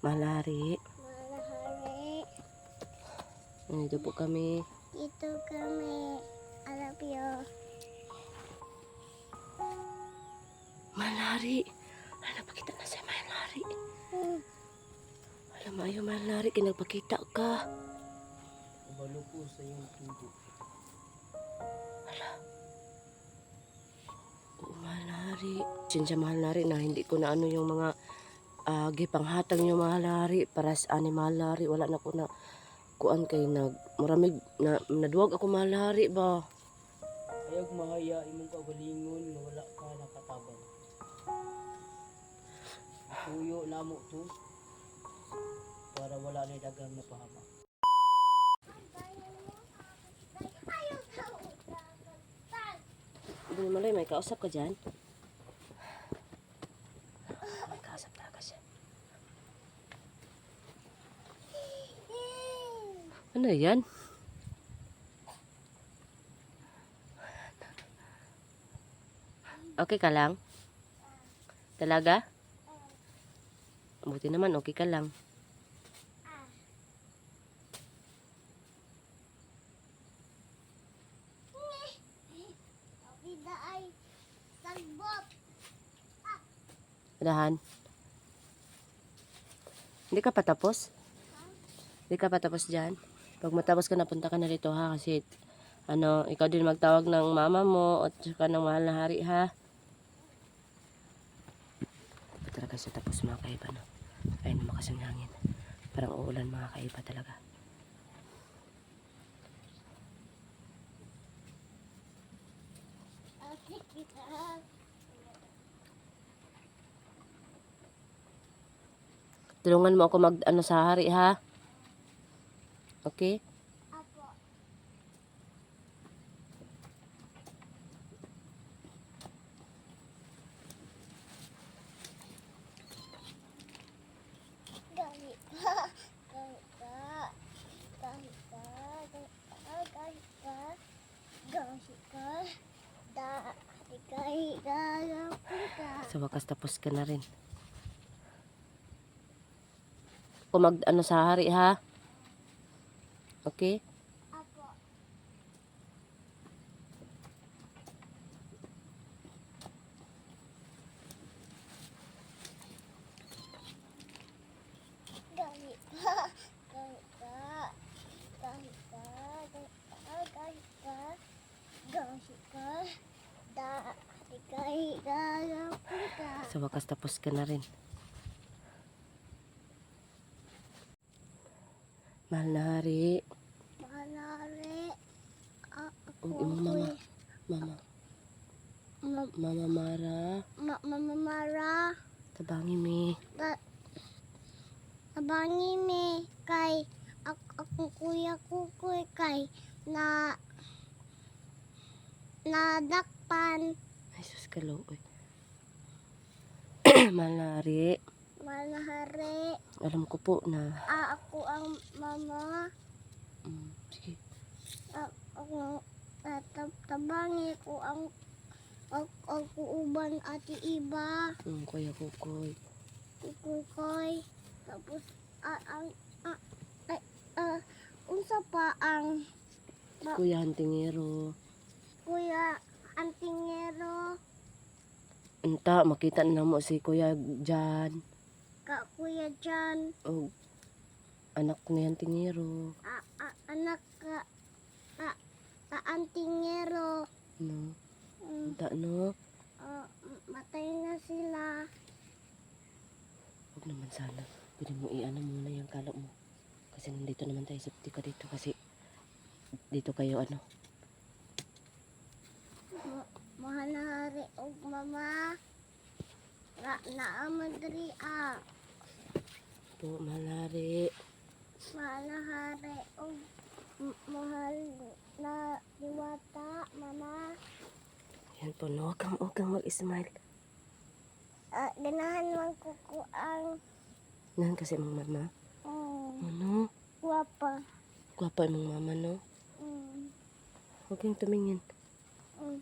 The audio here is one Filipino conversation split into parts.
Malari. Malahari. Dito po kami. Dito kami. I love you. Malari. Ano, pakita na siya, Malari. Alam mo, ayaw, Malari. Kinagpakita ka. Kabalo po sa iyong tubo. Oo, Malari. Sinsya, Malari, na hindi ko na ano yung mga gipanghatang yung Malari. Para sa ani, Malari. Wala na ko na kuan kay maramig na naduwag ako, Malari ba. Ayag mahaya imong kagalingon nga wala ka nakatabang. Tuyo lamo to para wala na dagang napahama. Hindi malay, may kausap ka dyan? May kausap talaga siya. Ano yan? Okay ka lang? Talaga? Buti naman, okay ka lang. Bida ay sagbot. Dahan. Hindi ka pa tapos? Hindi ka pa tapos dyan? Pag matapos ka, napunta ka na rito ha. Kasi, ikaw din magtawag ng mama mo at saka ng mahal na hari ha. Pa talaga siya tapos mga kaiba, no? Ayun, lumakas ang hangin. Parang uulan mga kaiba talaga. Tulungan mo ako mag sa hari ha. Okay? Apo. Gahi ka. Gahi ka. Gahi ka. Gahi ka. Gahi ka. Gahi ka. Sa wakas tapos ka na rin. Kung mag sa hari ha. Okay? Apo. Gahi ka. Gahi ka. Gahi ka. Gahi ka. Gahi ka. Gahi ka. Sa wakas tapos ka na rin. Mahal na hari. Malari. Huwag imong mama. Mama. Mama Mara. Mama Mara. Tabangi mi. Abangi mi kay akong kuya kukoy kay nadakpan. Ay, sus kalo. Mahal na hari. Malahari. Alam ko po na. Ako ang mama. Sige. Ako tabangi ko ang ako uban ati iba. Kuya Kukoy. Kukoy. Tapos unsa pa ang Kuya Hantingero. kuya antingero. Enta, makita na mo si Kuya Jan. Ka kuya Jan. O anak ni Hantingero. Anak ka antingero. No. Enta no. Matay na sila. Huwag naman sana. Pwede mo i-ano muna yung kalok mo. Kasi nandito naman tayo. Safety ka dito kasi dito kayo Mahal na hari og mama. Naamadri po, malari. Mahal na hari og mahal na diwata, mama. Yan po, no. Huwag kang mag-smile. Ganahan man ko ang Nan kasi mong mama. Ano? guwapa. Gwapa mong mama, no? Huwag kang tumingin. Mm.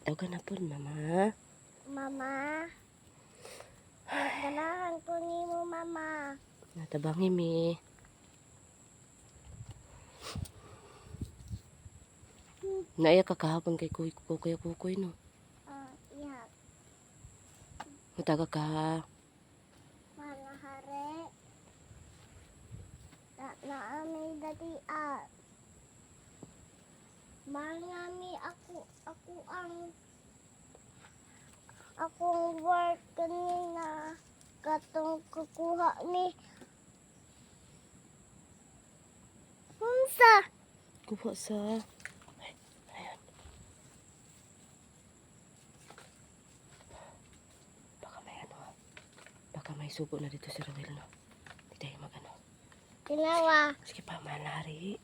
Tawag ka na po, mama. Mama. Tabangi mi. Naiya ka kahapon kay kukoy no. Yeah. Mataga ka. Malahari. Naamay dati Marami akong work kanina. Katong kukuha ni Unsa? Kuha sa... Ay, ayan. Baka may ano. Baka may subo na dito si Ruel no. Hindi tayo magano. Tinawa. Sige pa, malari.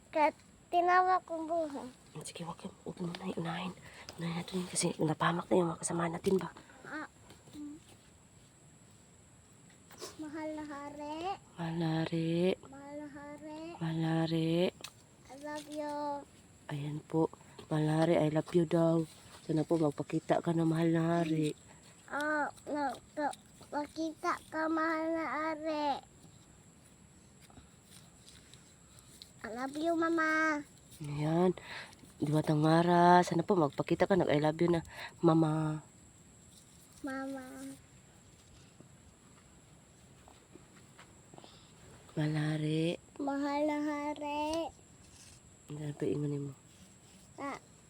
Tinawa kong buha. Sige, wag mo na unahin. Unahin natin yun kasi napamak na yung mga kasama natin ba. Malahari. Malari. Malahari. Malari. I love you. Ayan po. Malari, I love you daw. Sana po magpakita ka na mahal na hari. Makita ka mahal na are. I love you, Mama. Ayan. Diwatang Mara. Sana po magpakita ka I love you na mama. Mama. Malari. Mahal na hari. Ano pa ingonin mo?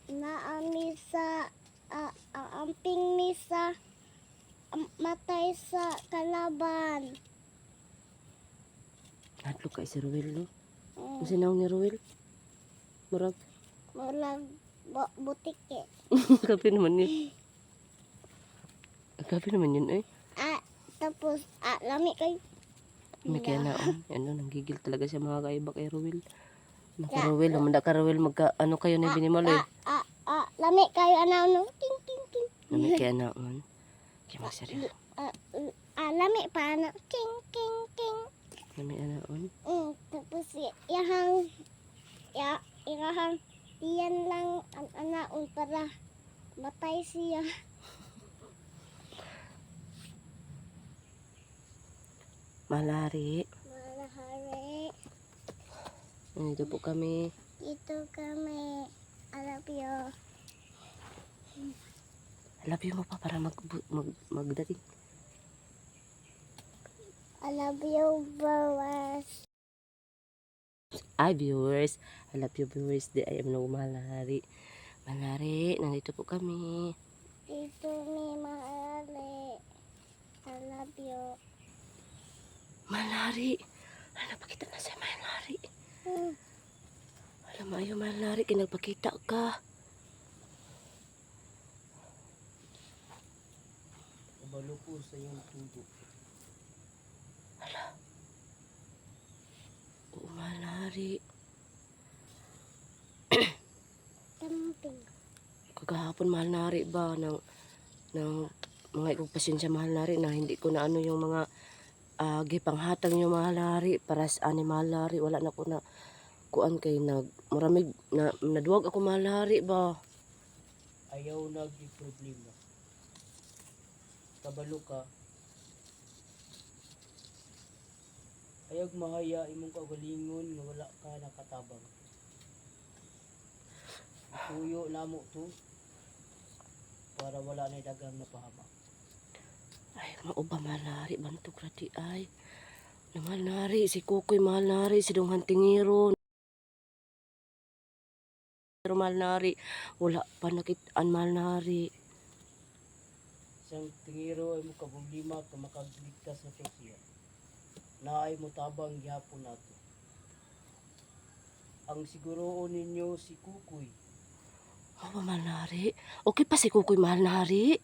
Naami sa amping misa matay sa kalaban. Hadlo ka si Ruel no? Kasi naong ni Ruel. Marag. Mulag butik eh. Kape naman yun. Kape naman yun eh. Tapos lami kay May kaya naon. Ano, nanggigil talaga siya mga kaiba kay Ruel. Naka Ruel, namanda ka Ruel, magka ano kayo ni Binimal eh. lami kayo ano ting ting ting. Nami kaya naon. Kaya magseryo. Lami pa ano king king king. Nami naon. Tapos ihang iyan lang ang anaon para matay siya. Malari. Malahari. Nandito po kami. Dito kami. I love you. I love you mo pa para magdating. I love you, viewers. Hi viewers. I love you viewers. I am no Malari. Malari, nandito po kami. Dito ni Mahali. I love you. Malari. Ano, pakita na siya Malari. Alam mo, ayaw Malari, kinagpakita ka. Kabalo ko sa iyong tubo. Oo, Malari. Camping. Kagahapon Malari ba ng mga ikong pasensya Malari na hindi ko na ano yung mga gipanghatag yung Malari para sa ani Malari. Wala na ko na kuan kay muramig na naduwag ako Malari ba. Ayaw naging problema. Kabalo ka. Ayag mahaya imong kagalingon nga wala ka nakatabang. Tuyo namo to para wala na dagang napahama. Ay, mauba Malari bantog rati ay. Na Malari si Kukoy Malari si Dong Hantingiro. Pero Malari wala pa nakitaan Malari. Isang tingiro ay mo kaproblema ka makagligtas sa siya. Naay mo tabang gihapon nato. Ang siguroon ninyo si Kukoy. Oh, Malari. Okay pa si Kukoy Malari.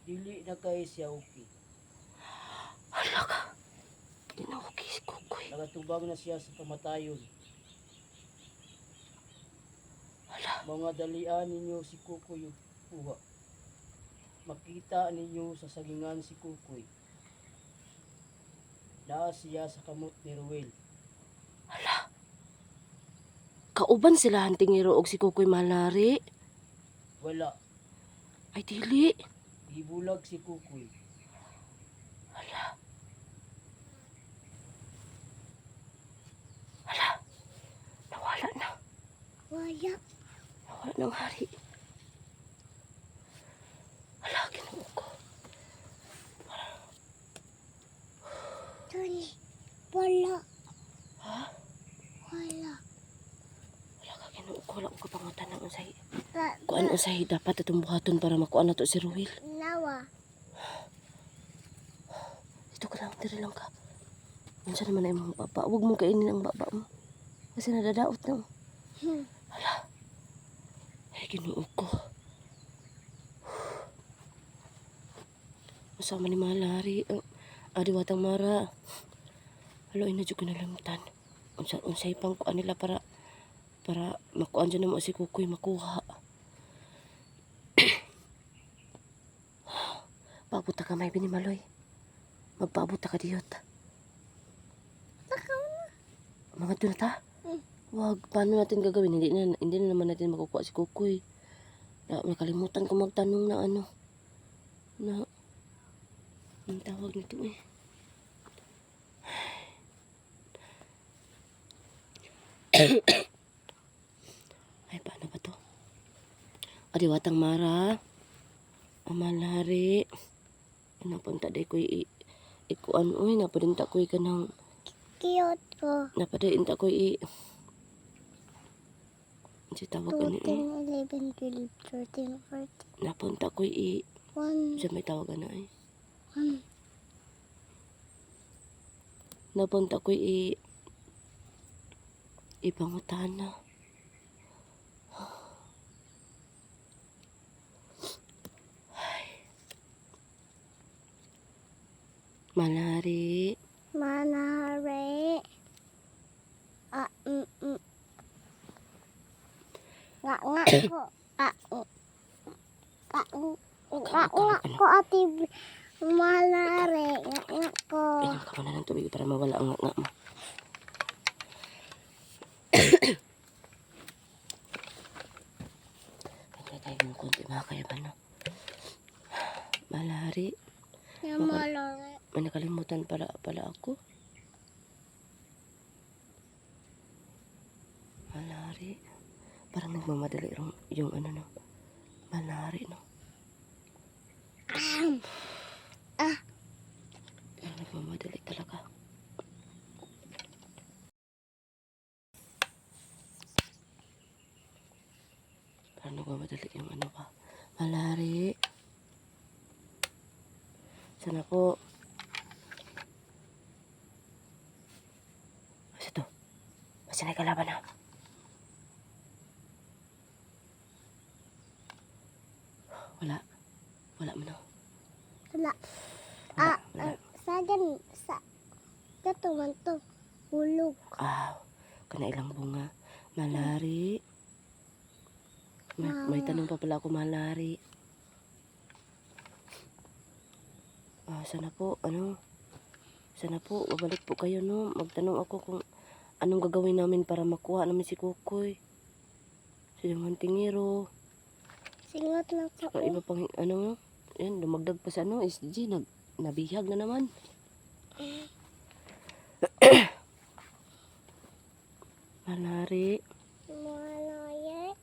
Dili na kay siya okay. Hala ka. Hindi na okay si Kukoy. Nagatubang na siya sa kamatayon. Hala. Mga dalian ninyo si Kukoy kuha. Makita ninyo sa sagingan si Kukoy. Naa siya sa kamot ni Ruel. Hala. Kauban sila Hantingiro og si Kukoy Malari. Wala. Ay dili. Gibulag si Kukoy. Hala. Daya. Wala ng hari. Hala, Ginoo ko. Tani. Wala. Ha? Wala. Wala ka, Ginoo ko. Wala ko kapangutan ng unsay. Ta, Kuan unsay dapat itong buhaton para makuha na to si Ruel. nawa. Ito ka lang, diri lang ka. Unsa naman ay mong baba. Huwag mong kainin ang baba mo. Kasi nadadaot na. Hala. Ay, Ginoo ko. Masama ni Malari. Adiwatang Mara. Halo, ina dyan ko nalimutan. Unsay pang kuan nila para makuan dyan na mo si Kukoy makuha. Pabuta ka may binimaloy. Magpabuta ka diyot. Takaw na. Mga doon ta? Wag, paano natin gagawin? Hindi na naman natin makukuha si Kukoy. May kalimutan ko magtanong na ano. Na, ang tawag nito eh. Ay, paano ba to? Adiwatang Mara. Amalari. Napunta day ko ikuan. Uy, napadinta ko ka ng Cute ko. napadinta ko si tawag 2, ano 10, 11, 12, 13, 14. napunta ko 1, sa may tawag na 1. napunta ko ipangutana. Malari. Manare. Nga ko. Nga ko ati malare. Nga ko. Inom ka muna ng tubig para mawala ang nga mo. Kaya tayo ng konti mga kayaban, no? Malari. Nga malare. May nakalimutan pala ako. Malari. Parang nagmamadali yung ano, no? Malari, no? Parang nagmamadali talaga. Parang nagmamadali yung ano ba? Malari. Sana po. Kasi to. Kasi na kalaban na. Wala. Wala mo na. Wala. Wala. Sa gato man to. Hulog. Kana ilang bunga. Malari. May tanong pa pala ako, Malari. Sana po, sana po, mabalik po kayo, no? Magtanong ako kung anong gagawin namin para makuha namin si Kukoy. Si Tingiro. Singot na ko. Saka iba pang, yan, dumagdag pa sa SG, nabihag na naman. Malari. Malaya.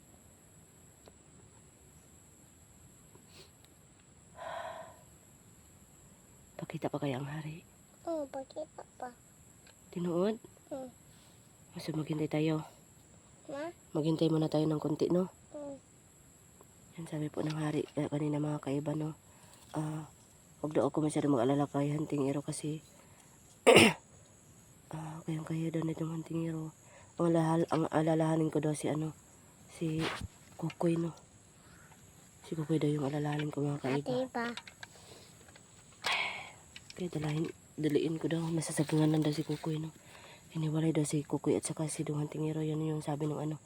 Pakita pa kaya ang hari. Pakita pa. Tinuod? So, maghintay tayo. Ma? Maghintay muna tayo ng konti, no? Yan sabi po ng hari kanina mga kaiba, no? Huwag daw ako masyadong mag-alala kay Tingiro kasi kayang kaya daw nitong Tingiro. Ang alalahanin ko daw si Kukoy, no? Si Kukoy daw yung alalahanin ko mga kaiba. Ate pa. Kaya daliin ko daw, nasasagangan lang daw si Kukoy, no? Hiniwalay daw si Kukoy at saka si Tingiro. Yan yung sabi ng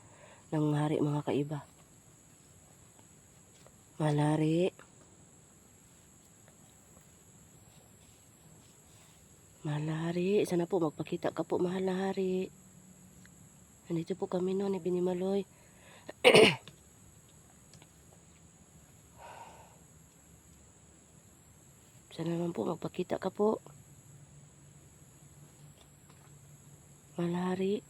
ng hari mga kaiba. Malari. Malari. Sana po magpakita ka po, mahal na hari. Nandito po kami, no, ni Binimaloy. Sana naman po magpakita ka po. Malari.